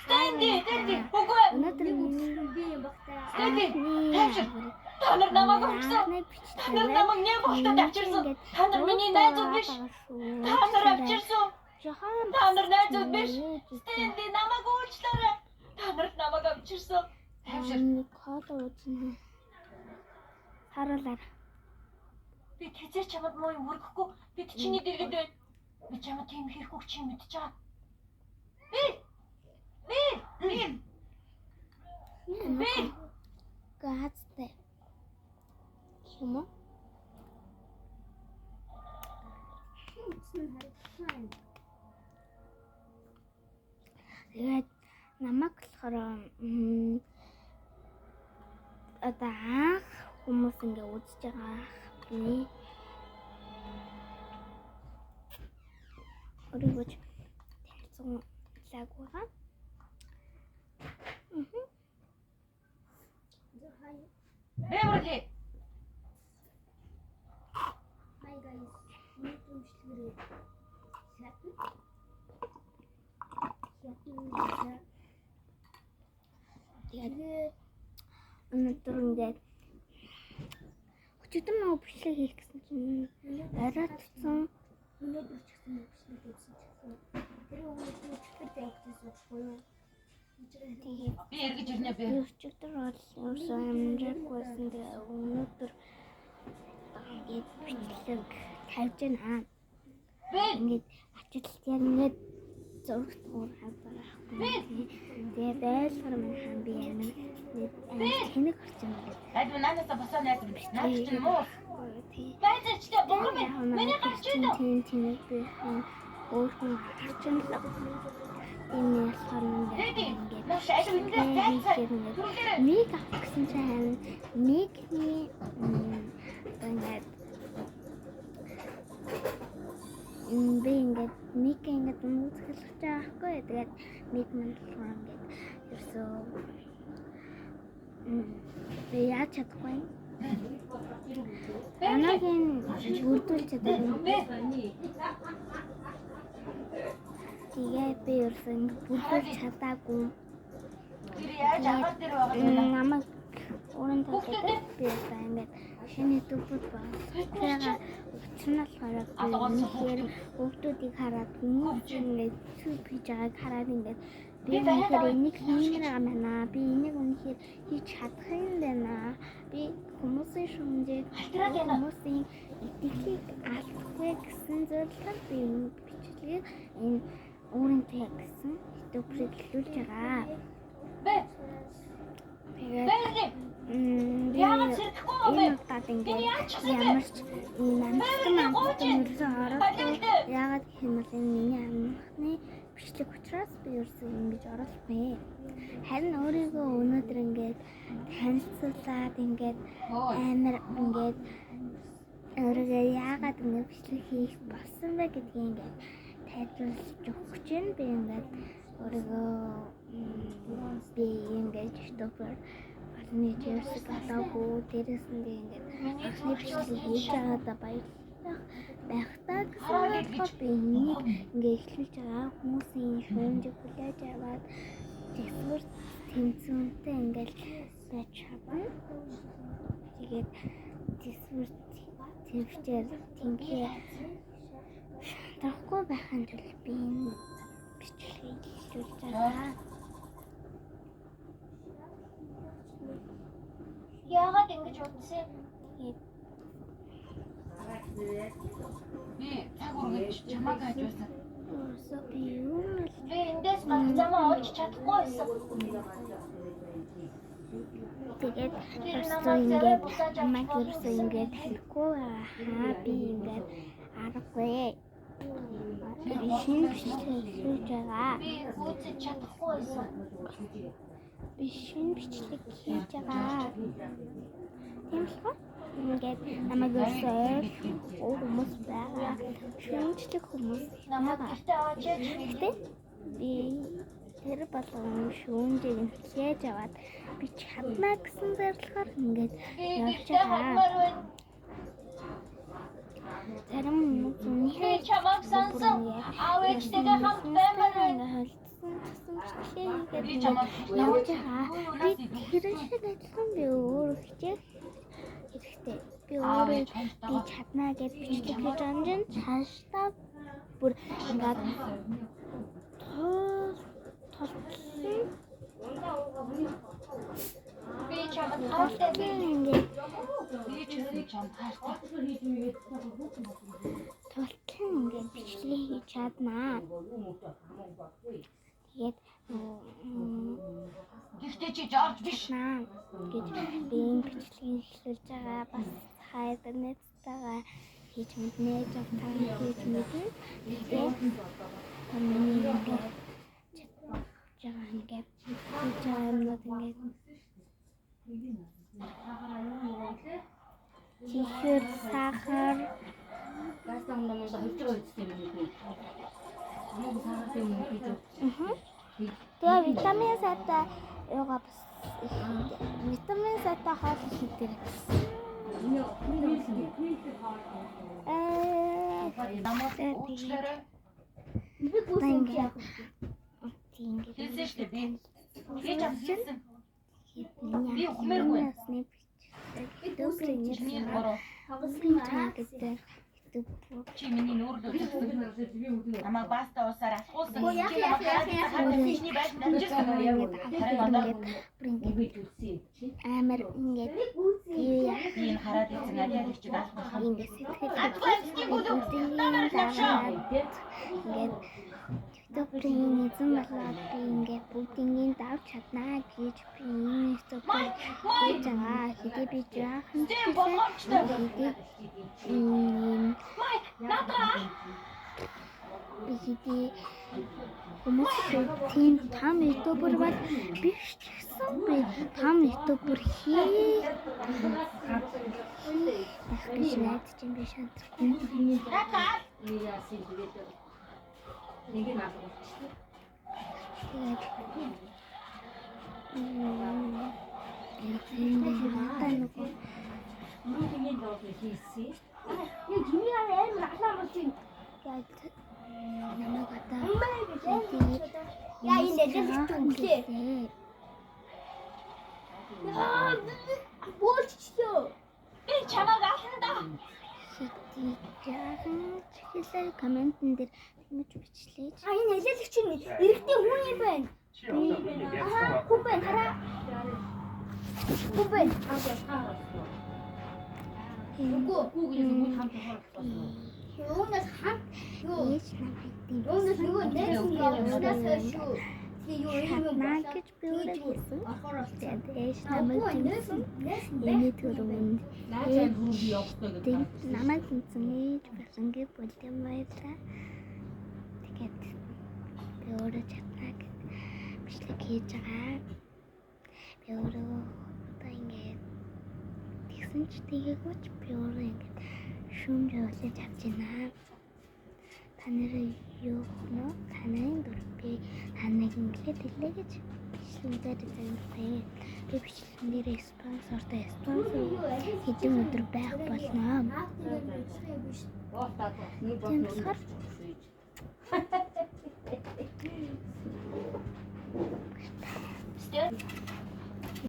Стэнди. Үгүй. Өнөөдөр би юм багтаа. Стэнди. Та нар намайг өгсөн. Та нар намайг нэг багтаад авчирсан. Та нар миний найзууд биш. Та нар авчирсан. Та нар найзууд биш. Стэнди намайг уучлаарай. Та нар намайг авчирсан. Нэг код үзнэ. Харуулаар. Би тэзээ чамд муу юм өргөхгүй. Би чиний дэргэд байна. Би чамд тийм хийхгүй чи мэдчихэж байгаа. Би Гацтай. Юм уу? Тэгээд намайг болохоор одоо анх хүмүүс ингээ үзэж байгаа би өөрийгөө танилцсан лаг байгаа. Beverly. Hi guys. Нийтэмшлэрээ. Тэгээд өнөөдөр ингээд өчигдөр нөө бичлэг хийх гэсэн чинь арай тутсан. Өнөөдөр ч гэсэн бичлэг хийсэн чинь. Тэр өнөөдөр чөлөөтэй явчихсан буюу. Би эргэж ирнэ би. Өчигдөр бол ерөөсөө амжаагүй байсан. Тэгээд өнөөдөр ингээд бичлэг тавьж байна. Ингээд ажилт яг ингээд зургт уурхаад байхгүй. Тэгээд байлгар мань хаан би амин тэнэг орчин гэдэг. Айд наанаас босоо найз биш. Наад чинь муу. Байцаачлаа богор минь. Миний гарч идэв. Тэнэг би өөрхөн орчин л. Энэ болохоор ингээд наш айд үнэхээр байцаа. Нэг авах гэсэн чинь нэгний ингээд би ингээд нэг ингээд музик хэлж байгаа байхгүй. Тэгээд нэг мань болохоор ингээд ерөөсөө би яаж чадахгүй. Анагийн үрдүүлж чадахгүй. Тэгээд би ерөөсөө ингээд бүрдүүлж чадаагүй. Тэр яаж аваад дээр байгаа юм. Намайг уран тавьдаг би ингээд шинэ дүүбүүд байна. Тэгээд учрал хараад нэхэр хүүхдүүдийг хараад хүмүүс ингээд сүп хийж байгааг хараад ингээд би үнэхээр энийг хиймээр байгаа байна. Би энийг үнэхээр хийж чадах юм байна. Би хүмүүсийн шүмжийг хүмүүсийн итгэлийг алдахгүй гэсэн зорилгоор би бичлэгийг энэ өөрийн гэсэн дүүбрийг хэлүүлж байгаа. Тэгээд яагаад зэрэхгүй юм бэ? Ингээд ямар ч ийм амтсан ерөөсөө оролцоо яагаад гэвэл энэ миний амхны бичлэг учраас би ерөөсөө ингэж оролцохгүй. Харин өөрийгөө өнөөдөр ингээд танилцуулаад ингээд амар ингээд өөрийгөө яагаад ингээд бичлэг хийх болсон бэ гэдгийг ингээд тайлбарлаж өгч байна. Би ингээд өөрийгөө би ингээд YouTube-аар нэг ерөөсөө гадаагүй дээрээс нь ингээд анхны бичлэг хийж байгаадаа баярлах байхдаа гэсэн би энийг ингээд эхлүүлж байгаа хүмүүсийн шүүмжийг хүлээж аваад зөвхөн тэмцэнтэй ингээд байж чадна. Тэгээд зөвхөн төвчээр тэнхээ шантахгүй байхын тулд би энэ бичлэгийг эхлүүлж байгаа. Яагаад ингэж утсан? Би цаг үргэлж чамайг хайж байсан. Би юу л би эндээс гарах замаа олж чадахгүй байсан. Тэгээд ерөөсөө ингээд чамайг ерөөсөө ингээд танихгүй хаа би ингээд аргагүй. Би шинэ бичлэг хийж байгаа. Би үүсэж чадахгүй байсан. Би шинэ бичлэг хийж байгаа. Тийм болохоор ингээд намайг өсөөр хүмүүс байгаа. Шинжлэх хүмүүс намайг гэртээ аваач гэдэг. Би тэр болгон шүүмжийг нь хийж аваад би чадна гэсэн зорилгоор ингээд явж байгаа. Зарим хүмүүс үнэхээр чамайг сансан. Аав ээжтэйгээ хамт баймаар байна. Би чамаа явж байгаа. Би тэр шиг адилхан би өөрөө хичээх хэрэгтэй. Би өөрөө би чаднаа гэж бичлэг хийж амжин цаашдаа бүр ингээд толцсон. би чамаа таартай би. Ингээд Би чамаа таартай. толцсон ингээд бичлэг хийж чаднаа. Тэгээд Гэхдээ чи Жорж биш. наа гэж би энэ бичлэгийг эхлүүлж байгаа. Бас хайр нэцтэйгээ хийж мэднэ, жавтаа хийж мэднэ. Тэгээд миний ингээд жаа ингээд хийж байгаа юмнууд ингээд чихэр сахар тэгээ витамин сайтай юугаа бас витамин сайтай хоол хийдэг. Уучлаарай. Хэлсэн шүү дээ би. Хийж авчихсан. Би ухмааргүй. Чиний бороо. Чи миний нүүрлөө зүгтэн. Намайг баста усаар асуусан. Чи намайг хараад чиний байж намжирсан. Амар ингээд Би энэ хараад ирсэн аль их чиг алах юм. ингээд сэтгэл ингээд Тэвтөприйн эзэн болоод би ингээд бүгднийг давж чаднаа гэж би энэ төпөр хийж байгаа. Хэдий би жаахан Зэм болгоомжтой. Майк, надаа. би хэдий хүмүүс тийм том ютубер бол биш ч гэсэн би том ютубер хийж гэж найдаж юм биш шаардлагагүй. Надаа. Би чамайг алхандаа. Хэдий комментэн дээр тэмэж бичлээж. Энэ нэлээдэгч нь эрэгтэй хүн юм байна. Хүн байна хараа. Хүн байна. Юунаас хамт юу? Ээж намайг Юунаас нөгөө нэрс юу? наа гэж би өөрөө хэлсэн. Тэгээд ээж намайг тэмсэн. Эний төрөнд намайг тэмсэн ээж басангийн бүлэм байлаа. Тэгээд би өөрөө чаднаа гэж бичлэг хийж байгаа. Би өөрөө одоо ингээд тэгсэн ч тийгээгүй ч би өөрөө ингээд шүүмж явуулж авч байна. Та нарыг юу хөнөө танайн дурд би таныг ингээд хэлээ гэж бичлэгээр зөвлөе. Би бичлэгнэрээ спонсортой хэдэн өдөр байх болно. Тийм болохоор